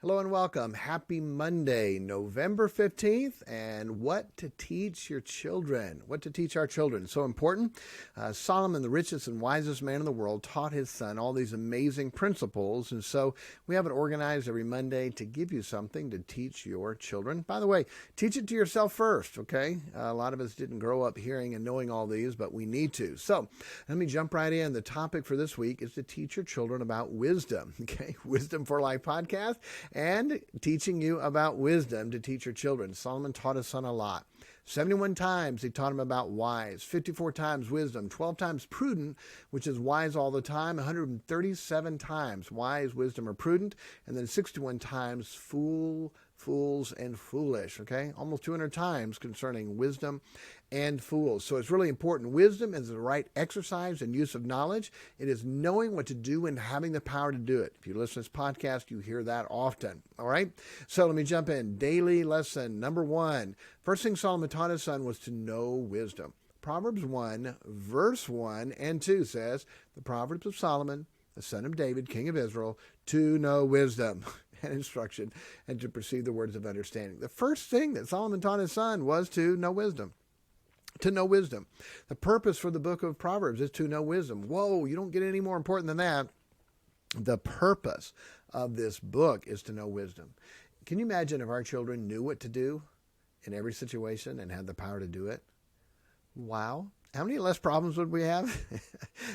Hello and welcome. Happy Monday, November 15th, and what to teach your children. What to teach our children. So important. Solomon, the richest and wisest man in the world, taught his son all these amazing principles, and so we have it organized every Monday to give you something to teach your children. By the way, teach it to yourself first, okay? A lot of us didn't grow up hearing and knowing all these, but we need to. So let me jump right in. The topic for this week is to teach your children about wisdom, okay? Wisdom for Life podcast. And teaching you about wisdom to teach your children. Solomon taught his son a lot. 71 times he taught him about wise, 54 times wisdom, 12 times prudent, which is wise all the time, 137 times wise, wisdom, or prudent, and then 61 times fools, and foolish, okay? Almost 200 times concerning wisdom and fools. So it's really important. Wisdom is the right exercise and use of knowledge. It is knowing what to do and having the power to do it. If you listen to this podcast, you hear that often, all right? So let me jump in. Daily lesson number 1. First thing Solomon taught his son was to know wisdom. Proverbs 1, verse 1 and 2 says, the Proverbs of Solomon, the son of David, king of Israel, to know wisdom and instruction and to perceive the words of understanding. The first thing that Solomon taught his son was to know wisdom. To know wisdom. The purpose for the book of Proverbs is to know wisdom. Whoa, you don't get any more important than that. The purpose of this book is to know wisdom. Can you imagine if our children knew what to do in every situation and had the power to do it? Wow. How many less problems would we have?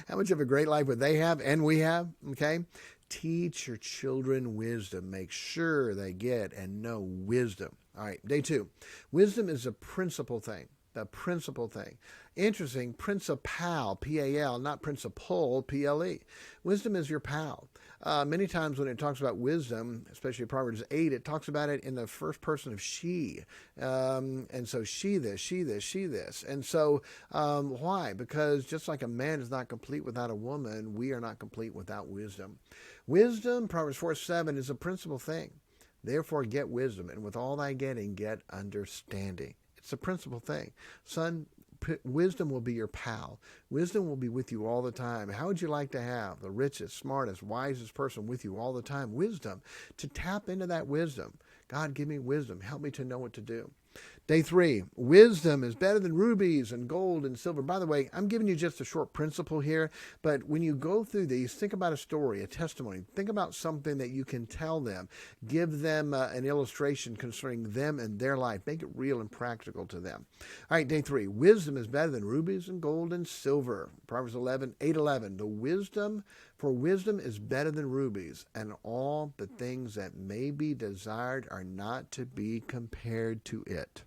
How much of a great life would they have and we have? Okay. Teach your children wisdom. Make sure they get and know wisdom. All right. Day 2. Wisdom is a principal thing. The principal thing. Interesting. Principal, P-A-L, not principal, P-L-E. Wisdom is your pal. Many times when it talks about wisdom, especially Proverbs 8, it talks about it in the first person of she. And so she this. And so why? Because just like a man is not complete without a woman, we are not complete without wisdom. Wisdom, Proverbs 4:7, is a principal thing. Therefore get wisdom, and with all thy getting, get understanding. It's a principal thing. Son, wisdom will be your pal. Wisdom will be with you all the time. How would you like to have the richest, smartest, wisest person with you all the time? Wisdom. To tap into that wisdom. God, give me wisdom. Help me to know what to do. Day 3, wisdom is better than rubies and gold and silver. By the way, I'm giving you just a short principle here, but when you go through these, think about a story, a testimony. Think about something that you can tell them. Give them an illustration concerning them and their life. Make it real and practical to them. All right, day 3, wisdom is better than rubies and gold and silver. Proverbs 8:11. For wisdom is better than rubies, and all the things that may be desired are not to be compared to it.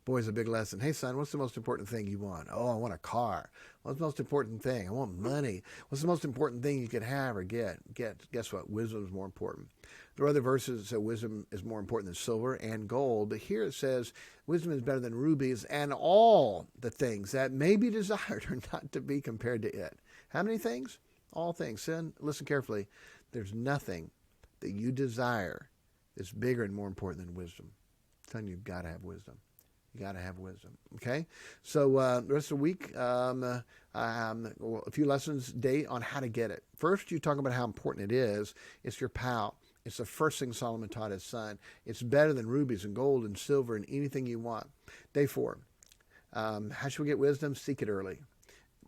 Boy, it's a big lesson. Hey, son, what's the most important thing you want? Oh, I want a car. What's the most important thing? I want money. What's the most important thing you could have or get? Guess what? Wisdom is more important. There are other verses that say wisdom is more important than silver and gold, but here it says wisdom is better than rubies, and all the things that may be desired are not to be compared to it. How many things? All things. Son, listen carefully. There's nothing that you desire that's bigger and more important than wisdom. Son, you've got to have wisdom. You got to have wisdom, okay? So the rest of the week, a few lessons a day on how to get it. First, you talk about how important it is. It's your pal. It's the first thing Solomon taught his son. It's better than rubies and gold and silver and anything you want. Day 4, how should we get wisdom? Seek it early.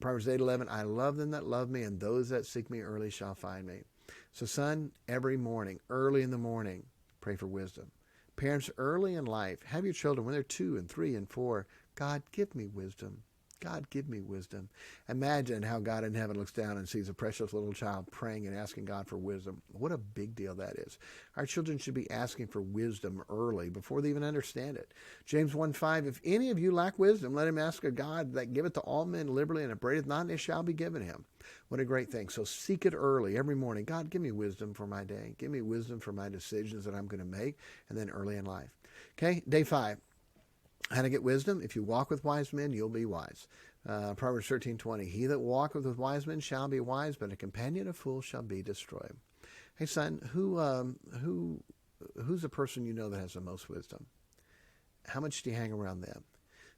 Proverbs 8:11, I love them that love me, and those that seek me early shall find me. So son, every morning, early in the morning, pray for wisdom. Parents, early in life, have your children when they're 2 and 3 and 4. God, give me wisdom. God, give me wisdom. Imagine how God in heaven looks down and sees a precious little child praying and asking God for wisdom. What a big deal that is. Our children should be asking for wisdom early before they even understand it. James 1:5, if any of you lack wisdom, let him ask of God that giveth to all men liberally and upbraideth not, and it shall be given him. What a great thing. So seek it early, every morning. God, give me wisdom for my day. Give me wisdom for my decisions that I'm going to make, and then early in life. Okay, day 5. How to get wisdom? If you walk with wise men, you'll be wise. Proverbs 13:20. He that walketh with wise men shall be wise, but a companion of fools shall be destroyed. Hey, son, who's the person you know that has the most wisdom? How much do you hang around them?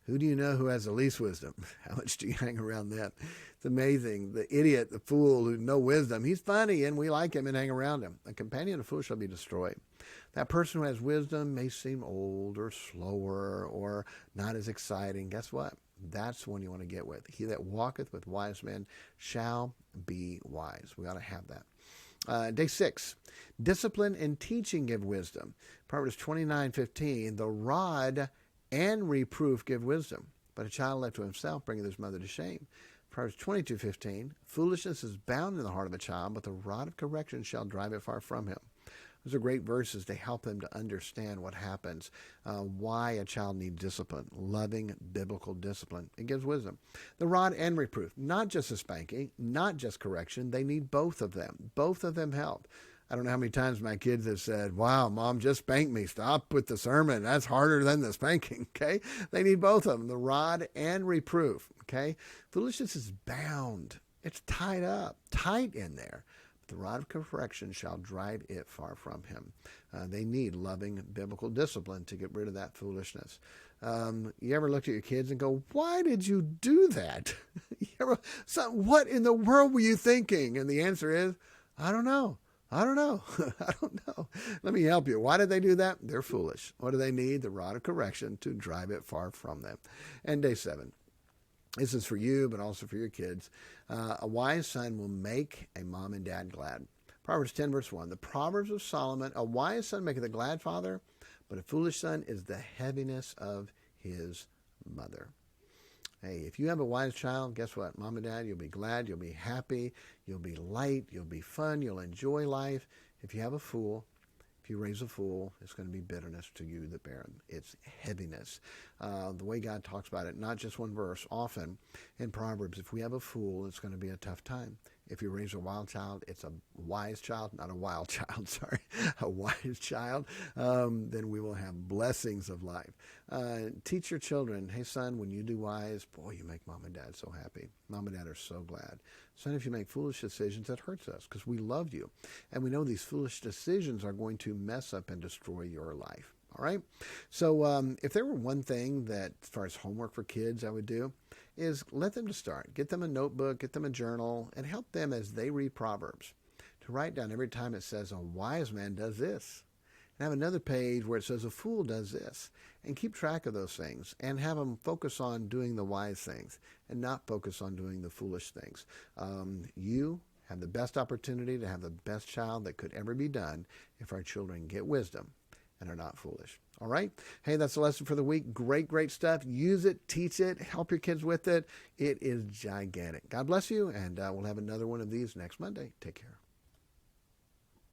Who do you know who has the least wisdom? How much do you hang around them? It's amazing. The idiot, the fool who no wisdom, he's funny and we like him and hang around him. A companion of fools shall be destroyed. That person who has wisdom may seem old or slower or not as exciting. Guess what? That's the one you want to get with. He that walketh with wise men shall be wise. We ought to have that. Day 6, discipline and teaching give wisdom. Proverbs 29:15, the rod and reproof give wisdom, but a child left to himself bringeth his mother to shame. Proverbs 22:15, foolishness is bound in the heart of a child, but the rod of correction shall drive it far from him. Those are great verses to help them to understand what happens, why a child needs discipline, loving biblical discipline. It gives wisdom. The rod and reproof, not just a spanking, not just correction. They need both of them. Both of them help. I don't know how many times my kids have said, wow, Mom, just spank me. Stop with the sermon. That's harder than the spanking, okay? They need both of them, the rod and reproof, okay? Foolishness is bound. It's tied up, tight in there. The rod of correction shall drive it far from him. They need loving biblical discipline to get rid of that foolishness. You ever looked at your kids and go, why did you do that? What in the world were you thinking? And the answer is, I don't know. I don't know. I don't know. Let me help you. Why did they do that? They're foolish. What do they need? The rod of correction to drive it far from them. And day 7. This is for you, but also for your kids. A wise son will make a mom and dad glad. Proverbs 10:1. The Proverbs of Solomon, a wise son maketh a glad father, but a foolish son is the heaviness of his mother. Hey, if you have a wise child, guess what? Mom and dad, you'll be glad, you'll be happy, you'll be light, you'll be fun, you'll enjoy life. If you have a fool, if you raise a fool, it's going to be bitterness to you that bear him. It's heaviness. The way God talks about it, not just one verse, often in Proverbs, if we have a fool, it's going to be a tough time. If you raise a wild child, it's a wise child, not a wild child, sorry, a wise child, then we will have blessings of life. Teach your children, hey son, when you do wise, boy, you make mom and dad so happy. Mom and dad are so glad. Son, if you make foolish decisions, that hurts us because we love you. And we know these foolish decisions are going to mess up and destroy your life. All right. So if there were one thing that, as far as homework for kids, I would do is let them to start. Get them a notebook, get them a journal, and help them as they read Proverbs to write down every time it says a wise man does this. And have another page where it says a fool does this. And keep track of those things and have them focus on doing the wise things and not focus on doing the foolish things. You have the best opportunity to have the best child that could ever be done if our children get wisdom and are not foolish. All right? Hey, that's the lesson for the week. Great, great stuff. Use it, teach it, help your kids with it. It is gigantic. God bless you, and we'll have another one of these next Monday. Take care.